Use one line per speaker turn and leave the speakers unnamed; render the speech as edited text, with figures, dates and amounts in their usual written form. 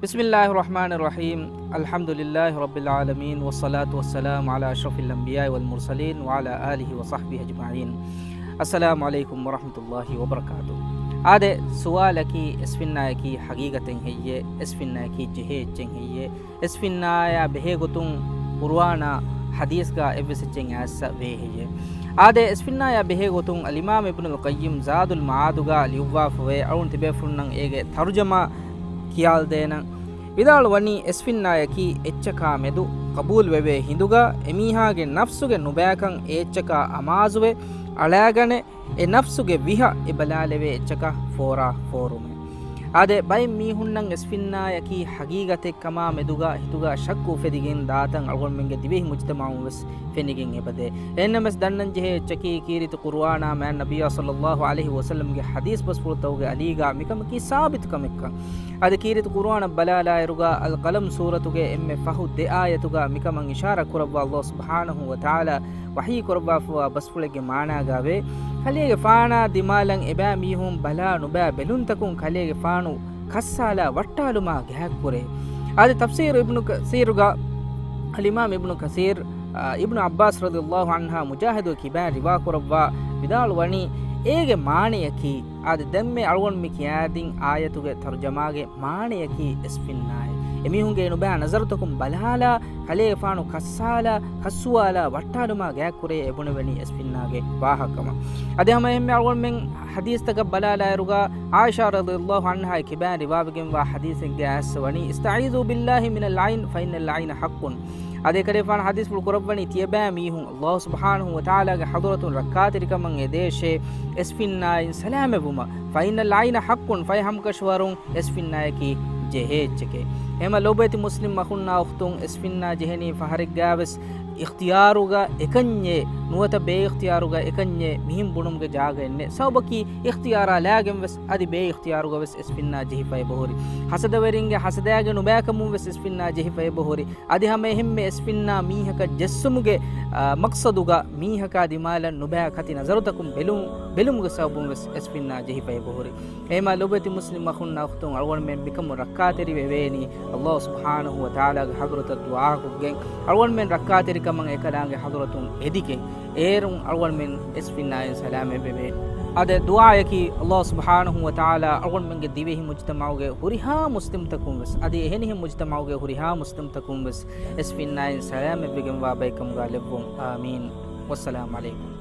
بسم الله الرحمن الرحيم. الحمد لله رب العالمين والصلاة والسلام على أشرف الأنبياء والمرسلين وعلى آله وصحبه أجمعين. السلام عليكم ورحمة الله وبركاته. هذا سؤالك اسفناكي حقيقة هي اسفناكي جهة هي اسفنايا بهيغتون قرآن حديث کا ابسچن اس وهي هذا اسفنايا بهيغتون الإمام ابن القيم زاد المعاد کا ليوافو اون تبفرن ايگه ترجمه කියාල් දේන විදාල වනි එස්ෆින්නායකි එච්චකා මෙදු කබූල් වෙවේ හිඳුගා එමීහාගේ නෆ්සුගේ නුබෑකන් ඒච්චකා අමාසුවේ අලෑගනේ ඒ නෆ්සුගේ විහ ඉබලාලෙවේ එච්චකා ෆෝරා ෆෝරුමේ ආදේ බයි මීහුන්නන් එස්ෆින්නායකි හගීගතෙක් කමා මෙදුගා හිතුගා ශක්කු ෆෙදිගෙන් දාතන් අල්ගොන් මෙන්ගේ දිවෙහි මුජ්තමාඋ වස් ෆෙනිගෙන් එබදේ එන්නමස් දන්නන් ජෙහෙ එච්චකි කීරිත කුර්ආනා මෑන් නබිය සල්ලල්ලාහු අලයිහි වසල්ලම්ගේ හදීස් බස් පුරතවගේ අලීගා මිකම කී සාබිත කමෙක්ක අද කීරිත කුර්ආන බලාලා ඉරුගා අල් කලම් සූරතුගේ එම්මේ ෆහු දෙ ආයතුගා මිකමන් ඉෂාරා කුරබ්වා අල්ලාහ් සුබ්හානහු වතාලා වහී කුරබ්වා ෆවා බස්පුලගේ මානා ගාවේ කලියගේ ෆානා දිමාලන් එබෑ මීහුම් බලා නුබෑ බෙලුන්තකුන් කලියගේ ෆානු කස්සාලා වට්ටාලුමා ගැහක් කුරේ ආද තෆ්සීර් ඉබ්නු කසීර්ගා අල් ඉමාම් ඉබ්නු කසීර් ඉබ්නු අබ්බාස් රදියල්ලාහු අන්හා මුජාහිද් කිබා රිවා කුරබ්වා විදාල් වනි ඒගේ මාණයකි ආද දැම්මේ අල්ගොන් මි කියාදින් ආයතුගේ තර්ජමාගේ මාණයකි එස්ෆින්නායි එමිහුන්ගේ නුබෑ නසරතකුම් බලාලා කලේ ෆානු කස්සාලා කස්සුවාලා වට්ටාලුමා ගැහක් කුරේ එබුණ වෙනි එස්ෆින්නාගේ වාහකම අද හැම එම්මේ අල්ගොන් මෙන් حديث تك بلالا يرغا عائشة رضي الله عنها كبار رواية وحديث جاء وني استعيذوا بالله من العين فإن العين حق هذا كريفان حديث بالقرباني تيبا ميهم الله سبحانه وتعالى حضرة ركعات ركمن يديش اسفنا سلام بما فإن العين حق فيهم كشورون اسفنا كي جهيتك اما لوبيت مسلم مخنا اختون اسفنا جهني فهرق جابس اختياروغا එකන්නේ නුවත බේ ඉක්තියාරුගා එකන්නේ මිහිම් බුණුම්ගේ ජාග එන්නේ සවබකි ඉක්තියාරා ලෑගෙන් වෙස් අදි බේ ඉක්තියාරුගා වෙස් එස්පින්නා ජෙහිෆයි බොහොරි හසදවරින්ගේ හසදයාගේ නුබෑකමුම් වෙස් එස්පින්නා ජෙහිෆයි බොහොරි අදි හැම එහෙම්මෙ එස්පින්නා මීහක ජෙස්සුමුගේ මක්සදුගා මීහකා දිමාල නුබෑ කති නසරතකුම් බෙලුමුගේ සවබුම් වෙස් එස්පින්නා ජෙහිෆයි බොහොරි එමා ලොබති මුස්ලිම් මඛුන්නා උතුම් අල්ගොන් මෙන් බිකම රක්කාතරි වෙවේනි අල්ලාහ් සුබ්හානහු වතාලාගේ හදරත දුආ කුගෙන් අල්ගොන් මෙන් රක්කාතරි كمان إكلانge حضرتون إديكين إيرون أول من إسفنا سلام ببي هذا دعاء الله سبحانه وتعالى أول من قديبه مجتمعه هريها مسلم تكون بس هذه هنيه مجتمعه هريها مسلم تكون بس إسفنا سلام بيجم وابيكم غالبهم آمين والسلام عليكم.